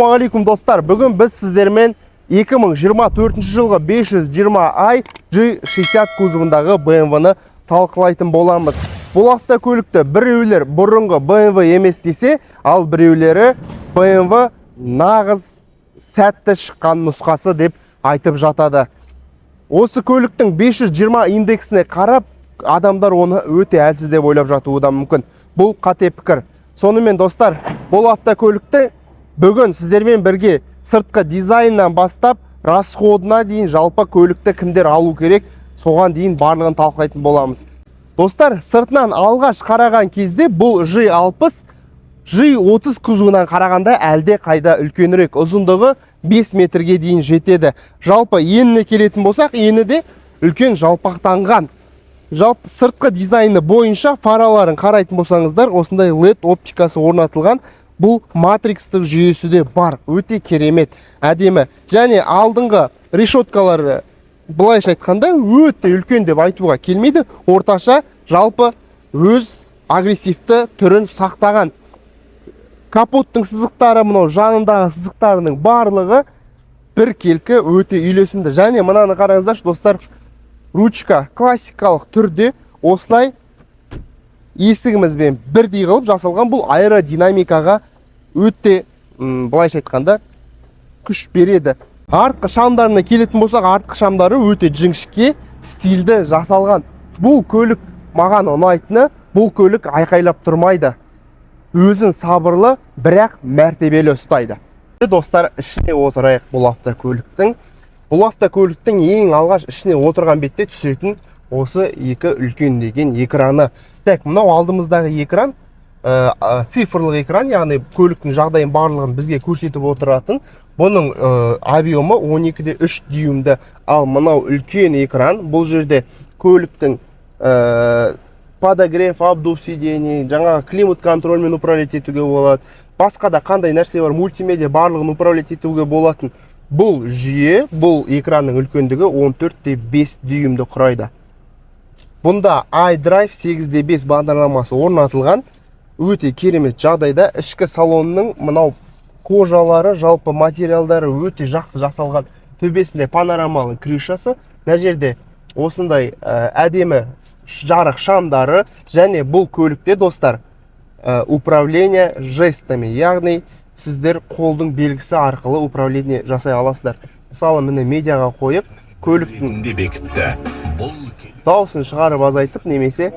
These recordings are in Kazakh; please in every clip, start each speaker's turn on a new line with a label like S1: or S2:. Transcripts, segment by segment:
S1: Ассалаумағалейкум достар, бүгін біз сіздермен 2024 жылғы 520i G60 кузовындағы BMW-ні талқылайтын боламыз. Бұл автокөлікті біреулер бұрынғы BMW емес десе, ал біреулері BMW нағыз сәтті шыққан нұсқасы деп айтып жатады. Осы көліктің 520 индексіне қарап, адамдар оны өте әлсіз деп ойлап жатуы да мүмкін. Бұл қате пікір. Сонымен достар, бұл автокөлікті бүгін сіздермен бірге сыртқы дизайннан бастап расходына дейін жалпы көлікті кімдер алу керек, соған дейін барлығын талқылайтын боламыз. Достар, сыртынан алғаш қараған кезде бұл G60 G30 кузовынан қарағанда әлде қайда үлкенірек, ұзындығы 5 метрге дейін жетеді. Жалпы еніне келетін болсақ, ені де үлкен жалпақтанған. Жалпы сыртқы дизайны бойынша фараларын қарайтын болсаңыздар, осындай LED оптикасы орнатылған. Бұл матрикстық жүйесі де бар, өте керемет, әдемі. Және алдыңғы решеткалары былайша айтқанда өте үлкен деп айтуға келмейді. Орташа жалпы өз агрессивті түрін сақтаған. Капоттың сызықтары, мынау жанындағы сызықтарының барлығы бір келкі өте үйлесімді. Және мынаны қараңыздаршы достар, ручка классикалық түрде осылай есігімізбен бірдей қылып жасалған. Бұл аэродинамикаға өте былайша айтқанда күш береді. Артқы шамдарына келетін болсақ, артқы шамдары өте жіңішке стильді жасалған. Бұл көлік маған ұнайтыны, бұл көлік айқайлап тұрмайды. Өзін сабырлы, бірақ мәртебелі ұстайды. Достар, ішіне отырайық бұл автокөліктің. Бұл автокөліктің ең алғаш ішіне отырған бетте түсетін осы екі үлкендеген экраны. Так, мынау алдымыздағы экран цифрлық экран, яғни көліктің жағдайын барлығын бізге көрсетіп отыратын. Бұның объемы 12,3 дюймді. Ал мынау үлкен экран, бұл жерде көліктің подогрев, обдув сидений, жаңағы климат контрольмен управлять етуге болады. Басқа да қандай нәрсе бар, мультимедиа барлығын управлять етуге болатын. Бұл жүйе, бұл экранның үлкендігі 14,5 дюймді құрайды. Бұнда iDrive 8.5 бағдарламасы орнатылған. Өте керемет жағдайда. Ішкі салонның мынау кожалары, жалпы материалдары өте жақсы жасалған. Төбесінде панорамалы крышасы, мына жерде осындай әдемі жарық шамдары, және бұл көлікте достар управление жестами, яғни сіздер қолдың белгісі арқылы управление жасай аласыздар. Мысалы, міне медиаға қойып, көліктің дауысын шығарып азайтып, немесе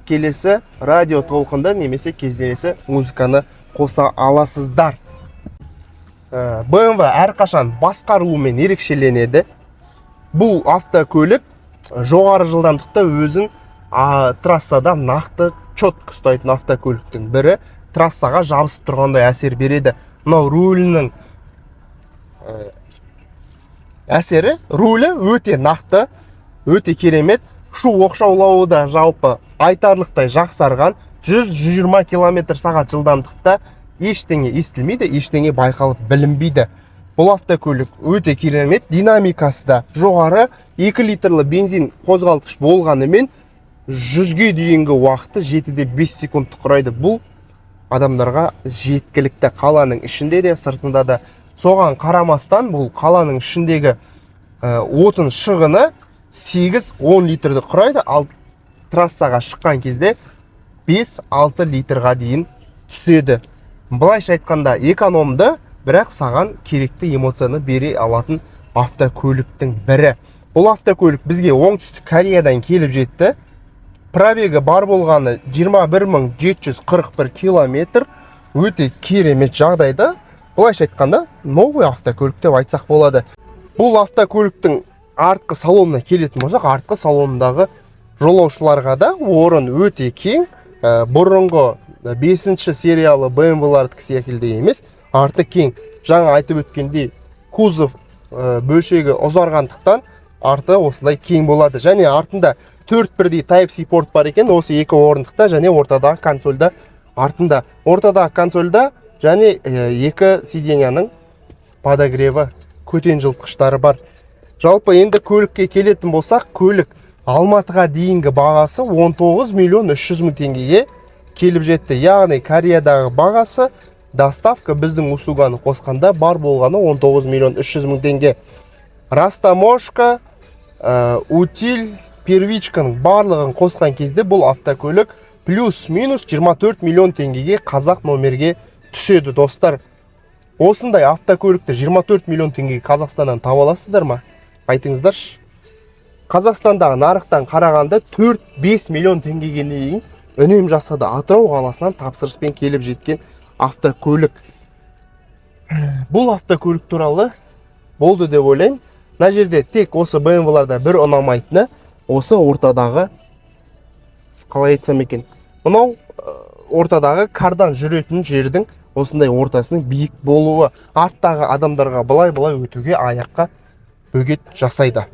S1: келесі радио толқында, немесе кездесі музыканы қоса аласыздар. BMW әрқашан басқарылуымен ерекшеленеді. Бұл автокөлік жоғары жылдамдықта өзін трассада нақты четко ұстайтын автокөліктің бірі. Трассаға жабысып тұрғандай әсер береді. Мынау рулінің әсері, рулі өте нақты, өте керемет. Шу оқшаулауы да жалпы айтарлықтай жақсарған. 100-120 км/сағат жылдамдықта ештеңе естілмейді, ештеңе байқалып білінбейді. Бұл автокөлік өте керемет, динамикасы да жоғары. 2 литрлі бензин қозғалтқыш болғанымен 100-ге дейінгі уақыты 7,5 секундты құрайды. Бұл адамдарға жеткілікті. Қаланың ішінде де, сыртында да. Соған қарамастан, бұл қаланың ішіндегі отын шығыны 8-10 литрді құрайды, ал трассаға шыққан кезде 5-6 литрға дейін түседі. Былайша айтқанда экономды, бірақ саған керекті эмоцияны бере алатын автокөліктің бірі. Бұл автокөлік бізге оңтүстік Кореядан келіп жетті. Пробегі бар болғаны 21.741 километр. Өте керемет жағдайда. Былайша айтқанда новый автокөлік деп айтсақ болады. Бұл автокөліктің артқы салонына келетін болсақ, артқы салонындағы жолаушыларға да орын өте кең. Бұрынғы 5-ші сериялы BMW-лардікі секілді емес, арты кең. Жаңа айтып өткендей, кузов бөлшегі ұзарғандықтан арты осындай кең болады. Және артында 4 бірдей Type-C порт бар екен, осы екі орындықта, және ортадағы консольда артында. Ортадағы консольда және екі сиденияның подогреві, көтен жылытқыштары бар. Жалпы енді көлікке келетін болсақ, көлік Алматыға дейінгі бағасы 19,300,000 теңгеге келіп жетті. Яғни Кореядағы бағасы доставка біздің услуганы қосқанда бар болғаны 19 миллион 300 мың теңге. Растаможка, утиль, первичканың барлығын қосқан кезде бұл автокөлік плюс-минус 24 миллион теңгеге қазақ номерге түседі, достар. Осындай автокөлікті 24 миллион теңгеге Қазақстаннан таба аласыздар ма? Айтыңыздаршы. Қазақстандағы нарықтан қарағанда 4-5 миллион теңгеге дейін үнем жасады. Атырау қаласынан тапсырыспен келіп жеткен автокөлік. Бұл автокөлік туралы болды деп ойлаймын. Мына жерде тек осы BMW-ларда бір ұнамайтыны осы ортадағы, қалай айтсам екен, мынау ортадағы кардан жүретін жердің осындай ортасының биік болуы арттағы адамдарға былай өтуге аяққа бөгет жасайды.